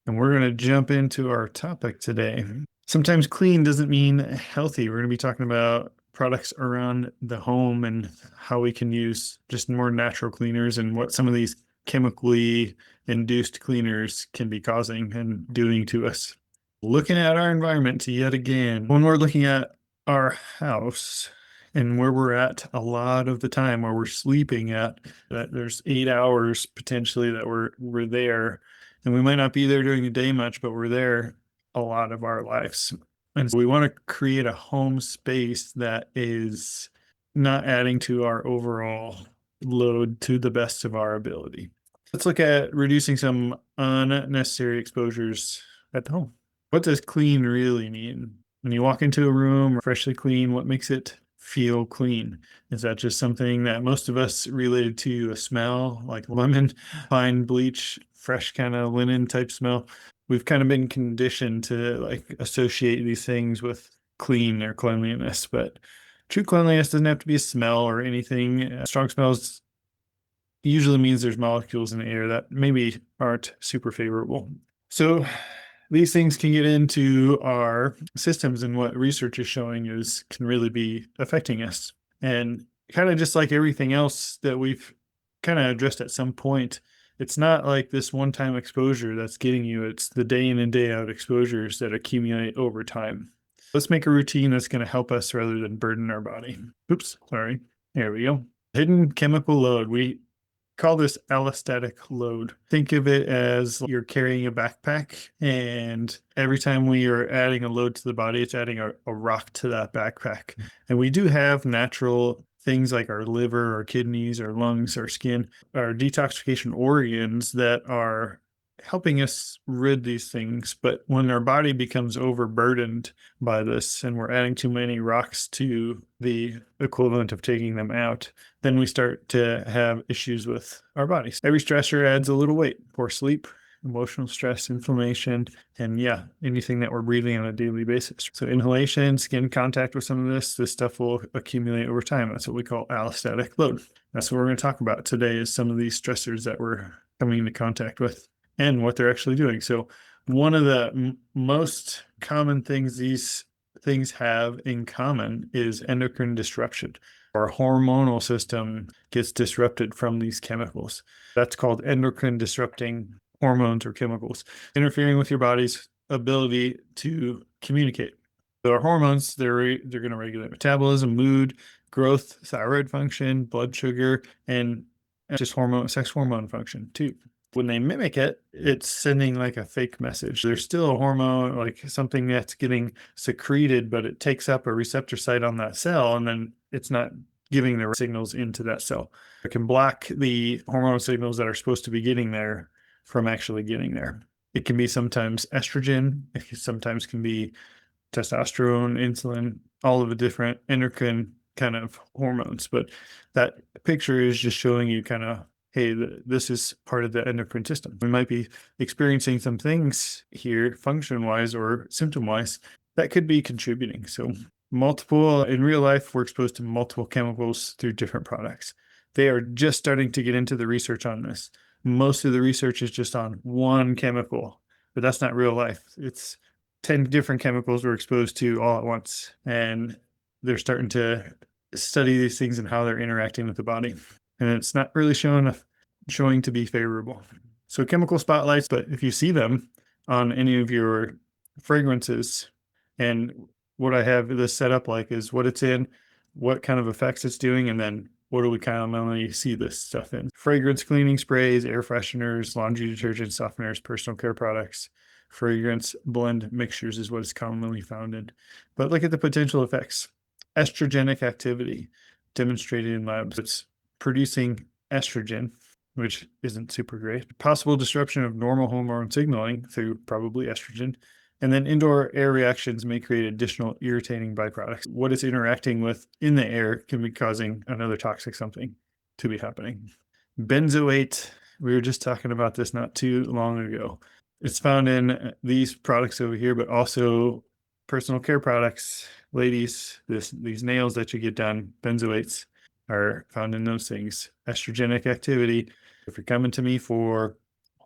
and we're going to jump into our topic today. Sometimes clean doesn't mean healthy. We're going to be talking about products around the home and how we can use just more natural cleaners and what some of these chemically induced cleaners can be causing and doing to us. Looking at our environment yet again, when we're looking at our house and where we're at a lot of the time, where we're sleeping at, that there's 8 hours potentially that we're there, and we might not be there during the day much, but we're there a lot of our lives. And so we want to create a home space that is not adding to our overall load to the best of our ability. Let's look at reducing some unnecessary exposures at the home. What does clean really mean? When you walk into a room freshly clean, what makes it feel clean? Is that just something that most of us related to a smell like lemon, fine bleach, fresh kind of linen type smell? We've kind of been conditioned to like associate these things with clean or cleanliness, but true cleanliness doesn't have to be a smell or anything. Strong smells usually means there's molecules in the air that maybe aren't super favorable. So these things can get into our systems, and what research is showing is can really be affecting us. And kind of just like everything else that we've kind of addressed at some point, it's not like this one-time exposure that's getting you. It's the day in and day out exposures that accumulate over time. Let's make a routine that's going to help us rather than burden our body. Oops, sorry. There we go. Hidden chemical load. We call this allostatic load. Think of it as you're carrying a backpack, and every time we are adding a load to the body, it's adding a rock to that backpack. And we do have natural things like our liver, our kidneys, our lungs, our skin, our detoxification organs that are helping us rid these things. But when our body becomes overburdened by this and we're adding too many rocks to the equivalent of taking them out, then we start to have issues with our bodies. Every stressor adds a little weight. Poor sleep, emotional stress, inflammation, and yeah, anything that we're breathing on a daily basis. So inhalation, skin contact with some of this stuff will accumulate over time. That's what we call allostatic load. That's what we're going to talk about today, is some of these stressors that we're coming into contact with and what they're actually doing. So one of the most common things these things have in common is endocrine disruption. Our hormonal system gets disrupted from these chemicals. That's called endocrine disrupting hormones or chemicals, interfering with your body's ability to communicate. So our hormones, they're going to regulate metabolism, mood, growth, thyroid function, blood sugar, and just sex hormone function too. When they mimic it, it's sending like a fake message. There's still a hormone, like something that's getting secreted, but it takes up a receptor site on that cell, and then it's not giving the signals into that cell. It can block the hormonal signals that are supposed to be getting there from actually getting there. It can be sometimes estrogen. It sometimes can be testosterone, insulin, all of the different endocrine kind of hormones. But that picture is just showing you kind of, hey, this is part of the endocrine system. We might be experiencing some things here function-wise or symptom-wise that could be contributing. So in real life, we're exposed to multiple chemicals through different products. They are just starting to get into the research on this. Most of the research is just on one chemical, but that's not real life. It's 10 different chemicals we're exposed to all at once, and they're starting to study these things and how they're interacting with the body. And it's not really showing to be favorable. So chemical spotlights, but if you see them on any of your fragrances, and what I have this set up like is what it's in, what kind of effects it's doing, and then what do we commonly see this stuff in? Fragrance cleaning sprays, air fresheners, laundry detergent, softeners, personal care products, fragrance blend mixtures is what is commonly found in. But look at the potential effects. Estrogenic activity demonstrated in labs. It's producing estrogen, which isn't super great. Possible disruption of normal hormone signaling through probably estrogen. And then indoor air reactions may create additional irritating byproducts. What it's interacting with in the air can be causing another toxic something to be happening. Benzoate, we were just talking about this not too long ago. It's found in these products over here, but also personal care products. Ladies, these nails that you get done, benzoates are found in those things. Estrogenic activity. If you're coming to me for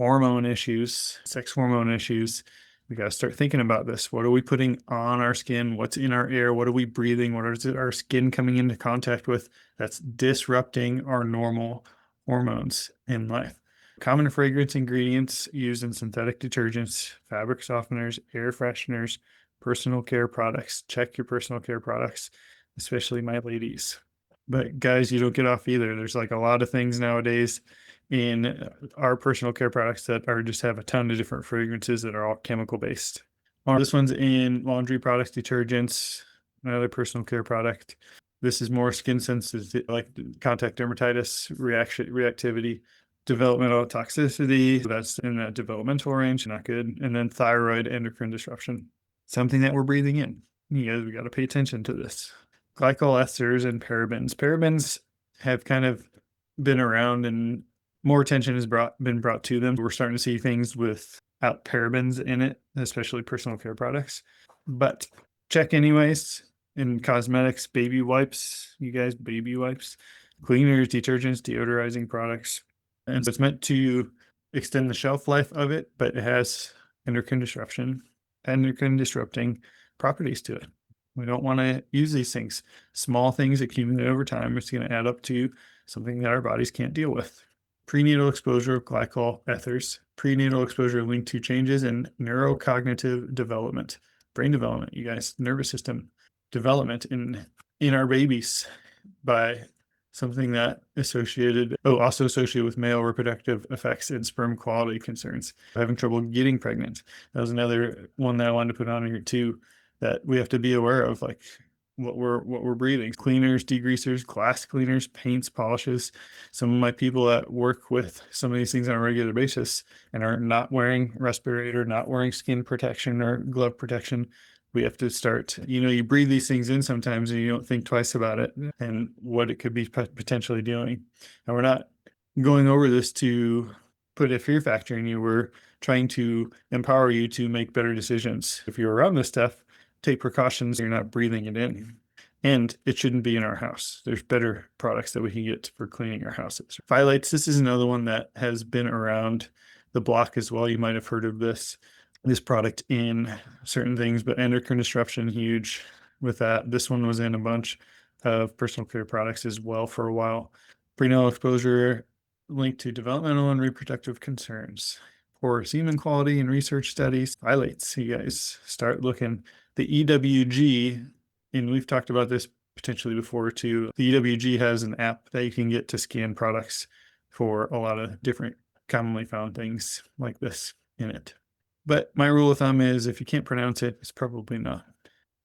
hormone issues, sex hormone issues. We got to start thinking about this. What are we putting on our skin? What's in our air? What are we breathing? What is it our skin coming into contact with that's disrupting our normal hormones in life? Common fragrance ingredients used in synthetic detergents, fabric softeners, air fresheners, personal care products. Check your personal care products, especially my ladies. But guys, you don't get off either. There's like a lot of things nowadays in our personal care products that are just have a ton of different fragrances that are all chemical based. This one's in laundry products, detergents, another personal care product. This is more skin sensitive, like contact dermatitis reactivity, developmental toxicity. That's in that developmental range, not good. And then thyroid endocrine disruption, something that we're breathing in. You guys, we got to pay attention to this. Glycol esters and parabens. Parabens have kind of been around and more attention has been brought to them. We're starting to see things without parabens in it, especially personal care products. But check anyways. In cosmetics, baby wipes, you guys, baby wipes, cleaners, detergents, deodorizing products. And so it's meant to extend the shelf life of it, but it has endocrine disrupting properties to it. We don't want to use these things. Small things accumulate over time. It's going to add up to something that our bodies can't deal with. Prenatal exposure of glycol ethers. Prenatal exposure linked to changes in neurocognitive development, brain development, you guys, nervous system development in our babies by something that also associated with male reproductive effects and sperm quality concerns. Having trouble getting pregnant. That was another one that I wanted to put on here too, that we have to be aware of, like what we're breathing. Cleaners, degreasers, glass cleaners, paints, polishes. Some of my people that work with some of these things on a regular basis and are not wearing respirator, not wearing skin protection or glove protection. We have to start, you breathe these things in sometimes and you don't think twice about it and what it could be potentially doing. And we're not going over this to put a fear factor in you. We're trying to empower you to make better decisions. If you're around this stuff, take precautions. You're not breathing it in. And it shouldn't be in our house. There's better products that we can get for cleaning our houses. Phthalates, this is another one that has been around the block as well. You might have heard of this product in certain things, but endocrine disruption, huge with that. This one was in a bunch of personal care products as well for a while. Prenatal exposure linked to developmental and reproductive concerns. Poor semen quality in research studies. Phthalates, you guys start looking. The EWG, and we've talked about this potentially before too. The EWG has an app that you can get to scan products for a lot of different commonly found things like this in it. But my rule of thumb is if you can't pronounce it, it's probably not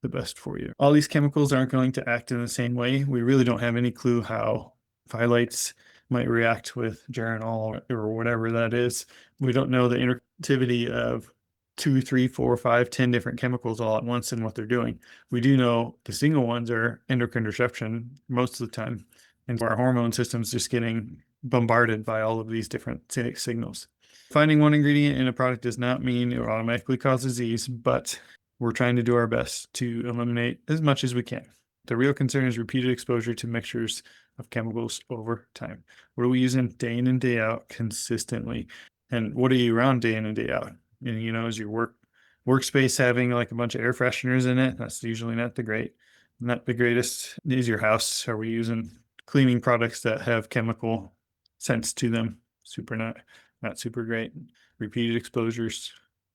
the best for you. All these chemicals aren't going to act in the same way. We really don't have any clue how phthalates might react with geranol or whatever that is. We don't know the interactivity of 2, 3, 4, 5, 10 different chemicals all at once and what they're doing. We do know the single ones are endocrine disruption most of the time. And so our hormone system's just getting bombarded by all of these different signals. Finding one ingredient in a product does not mean it will automatically cause disease, but we're trying to do our best to eliminate as much as we can. The real concern is repeated exposure to mixtures of chemicals over time. What are we using day in and day out consistently? And what are you around day in and day out? And is your workspace having like a bunch of air fresheners in it? That's usually not the greatest. Is your house? Are we using cleaning products that have chemical scents to them? Not super great. Repeated exposures,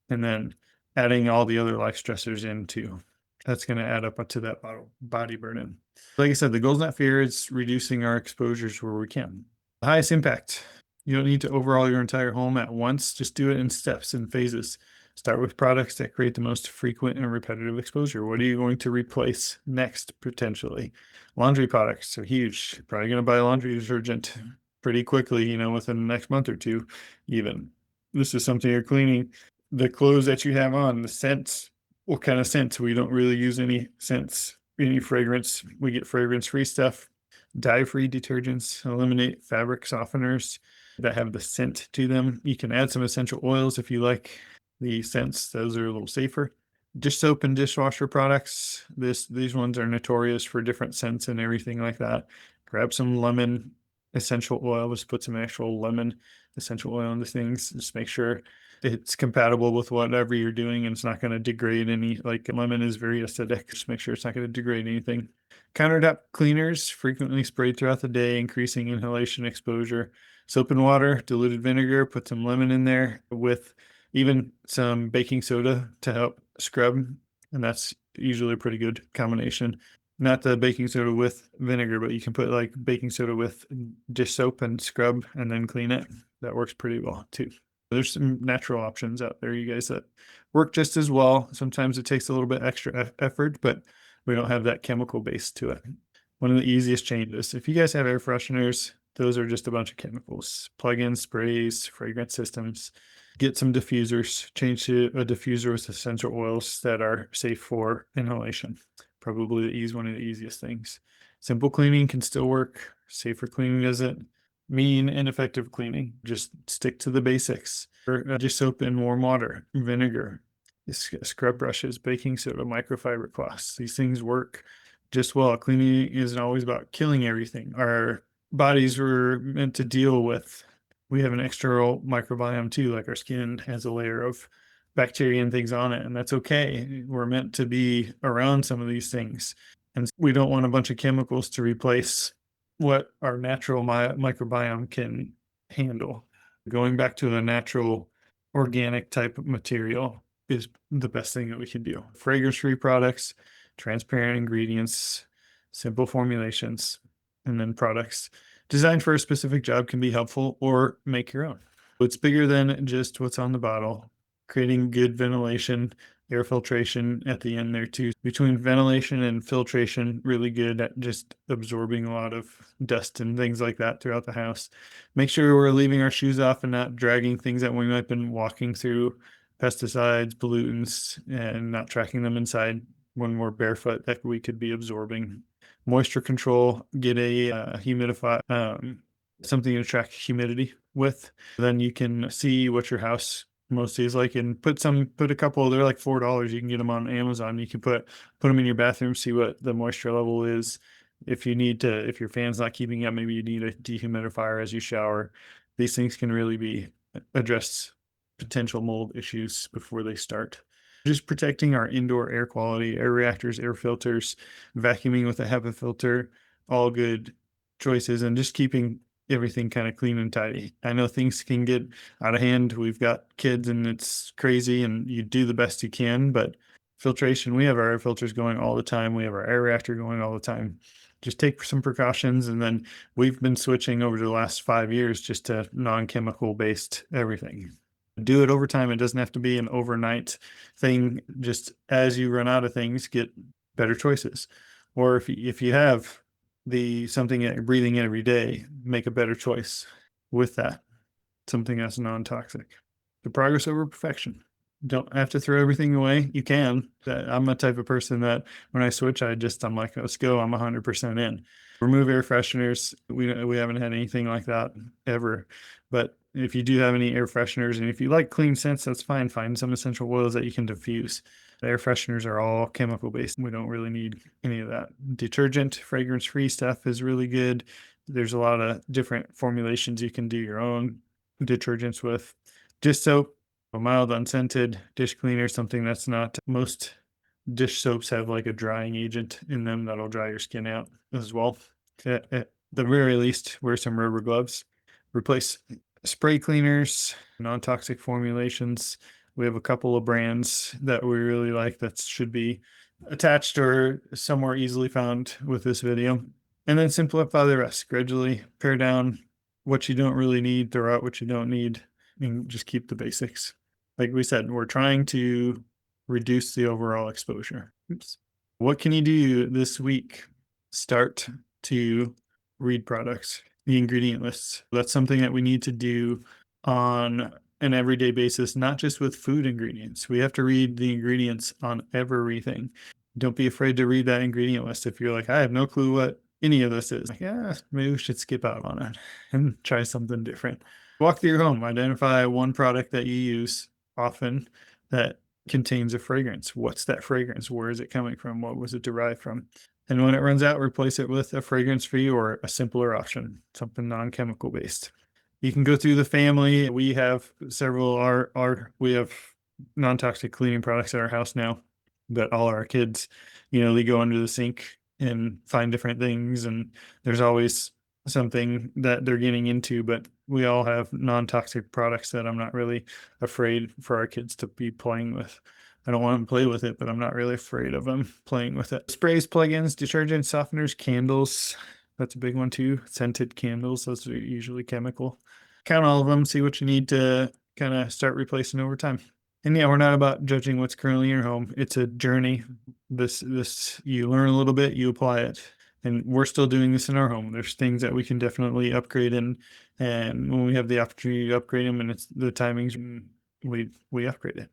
and then adding all the other life stressors in too. That's going to add up to that body burden. Like I said, the goal's not fear, it's reducing our exposures where we can. The highest impact. You don't need to overhaul your entire home at once. Just do it in steps and phases. Start with products that create the most frequent and repetitive exposure. What are you going to replace next, potentially? Laundry products are huge. Probably going to buy a laundry detergent pretty quickly, within the next month or two, even. This is something you're cleaning. The clothes that you have on, the scents, what kind of scents? We don't really use any scents, any fragrance. We get fragrance-free stuff. Dye-free detergents, eliminate fabric softeners that have the scent to them. You can add some essential oils if you like the scents. Those are a little safer. Dish soap and dishwasher products. These ones are notorious for different scents and everything like that. Grab some lemon essential oil. Just put some actual lemon essential oil into things. Just make sure it's compatible with whatever you're doing and it's not going to degrade any. Like lemon is very acidic. Just make sure it's not going to degrade anything. Countertop cleaners frequently sprayed throughout the day, increasing inhalation exposure. Soap and water, diluted vinegar, put some lemon in there with even some baking soda to help scrub. And that's usually a pretty good combination. Not the baking soda with vinegar, but you can put like baking soda with dish soap and scrub and then clean it. That works pretty well too. There's some natural options out there, you guys, that work just as well. Sometimes it takes a little bit extra effort, but we don't have that chemical base to it. One of the easiest changes. If you guys have air fresheners, those are just a bunch of chemicals. Plug-in sprays, fragrance systems. Get some diffusers. Change to a diffuser with essential oils that are safe for inhalation. Probably one of the easiest things. Simple cleaning can still work. Safer cleaning doesn't mean ineffective cleaning. Just stick to the basics. Just soap and warm water, vinegar, scrub brushes, baking soda, microfiber cloths. These things work just well. Cleaning isn't always about killing everything. Our bodies were meant to deal with. We have an external microbiome too, like our skin has a layer of bacteria and things on it, and that's okay. We're meant to be around some of these things, and we don't want a bunch of chemicals to replace what our natural microbiome can handle. Going back to a natural organic type of material is the best thing that we can do. Fragrance-free products, transparent ingredients, simple formulations, and then products designed for a specific job can be helpful, or make your own. It's bigger than just what's on the bottle. Creating good ventilation, air filtration at the end there too. Between ventilation and filtration, really good at just absorbing a lot of dust and things like that throughout the house. Make sure we're leaving our shoes off and not dragging things that we might have been walking through, pesticides, pollutants, and not tracking them inside when we're barefoot that we could be absorbing. Moisture control, get a humidifier, something to track humidity with. Then you can see what your house mostly is like, and put a couple, they're like $4. You can get them on Amazon. You can put them in your bathroom, see what the moisture level is. If your fan's not keeping up, maybe you need a dehumidifier as you shower. These things can really address potential mold issues before they start. Just protecting our indoor air quality, air reactors, air filters, vacuuming with a HEPA filter, all good choices, and just keeping everything kind of clean and tidy. I know things can get out of hand. We've got kids and it's crazy, and you do the best you can, but filtration, we have our air filters going all the time. We have our air reactor going all the time. Just take some precautions. And then we've been switching over the last 5 years just to non-chemical based everything. Do it over time. It doesn't have to be an overnight thing. Just as you run out of things, get better choices. Or if you have something that you're breathing in every day, make a better choice with that, something that's non-toxic. The progress over perfection. Don't have to throw everything away. You can. I'm a type of person that when I switch, I'm like, let's go. I'm 100% in. Remove air fresheners. We haven't had anything like that ever. But if you do have any air fresheners, and if you like clean scents, that's fine. Find some essential oils that you can diffuse. The air fresheners are all chemical based. We don't really need any of that. Detergent, fragrance free stuff is really good. There's a lot of different formulations you can do your own detergents with. Dish soap, a mild unscented dish cleaner, something that's not, most dish soaps have like a drying agent in them that'll dry your skin out as well. At the very least, wear some rubber gloves. Replace spray cleaners, non-toxic formulations. We have a couple of brands that we really like that should be attached or somewhere easily found with this video. And then simplify the rest. Gradually pare down what you don't really need, throw out what you don't need, and just keep the basics. Like we said, we're trying to reduce the overall exposure. Oops. What can you do this week? Start to read products, the ingredient lists. That's something that we need to do on an everyday basis, not just with food ingredients. We have to read the ingredients on everything. Don't be afraid to read that ingredient list. If you're like, I have no clue what any of this is, like, yeah, maybe we should skip out on it and try something different. Walk through your home, identify one product that you use often that contains a fragrance. What's that fragrance? Where is it coming from? What was it derived from? And when it runs out, replace it with a fragrance free or a simpler option, something non-chemical based. You can go through the family. We have several, we have non-toxic cleaning products at our house now that all our kids, they go under the sink and find different things. And there's always something that they're getting into, but we all have non-toxic products that I'm not really afraid for our kids to be playing with. I don't want them to play with it, but I'm not really afraid of them playing with it. Sprays, plugins, detergents, softeners, candles. That's a big one too. Scented candles, those are usually chemical. Count all of them, see what you need to kind of start replacing over time. And yeah, we're not about judging what's currently in your home. It's a journey. This you learn a little bit, you apply it. And we're still doing this in our home. There's things that we can definitely upgrade in. And when we have the opportunity to upgrade them and it's the timings, we upgrade it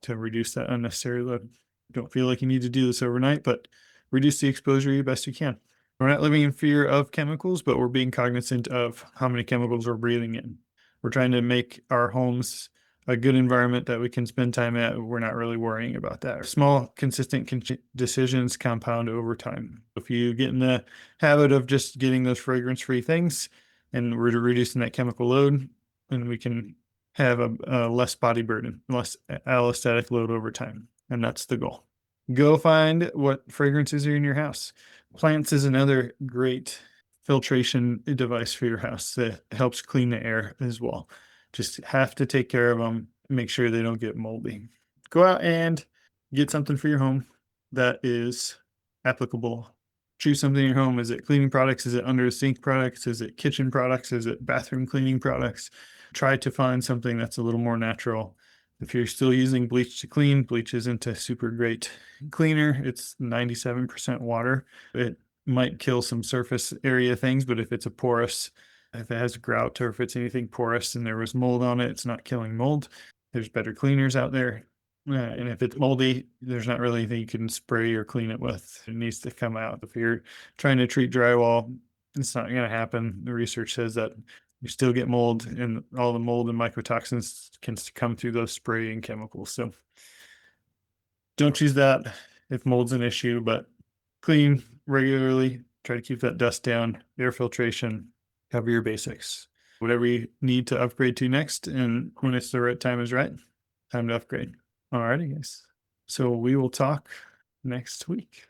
to reduce that unnecessary load. Don't feel like you need to do this overnight, but reduce the exposure the best you can. We're not living in fear of chemicals, but we're being cognizant of how many chemicals we're breathing in. We're trying to make our homes a good environment that we can spend time at. We're not really worrying about that. Small, consistent decisions compound over time. If you get in the habit of just getting those fragrance-free things and we're reducing that chemical load, then we can have a less body burden, less allostatic load over time. And that's the goal. Go find what fragrances are in your house. Plants is another great filtration device for your house that helps clean the air as well. Just have to take care of them, make sure they don't get moldy. Go out and get something for your home that is applicable. Choose something in your home. Is it cleaning products? Is it under the sink products? Is it kitchen products? Is it bathroom cleaning products? Try to find something that's a little more natural. If you're still using bleach to clean, bleach isn't a super great cleaner. It's 97% water. It might kill some surface area things, but if it has grout or if it's anything porous and there was mold on it, it's not killing mold. There's better cleaners out there. And if it's moldy, there's not really anything you can spray or clean it with. It needs to come out. If you're trying to treat drywall, it's not going to happen. The research says that you still get mold, and all the mold and mycotoxins can come through those spraying chemicals. So don't choose that if mold's an issue, but clean regularly. Try to keep that dust down, air filtration, cover your basics. Whatever you need to upgrade to next, and when it's the right time is right, time to upgrade. Alrighty, guys. So we will talk next week.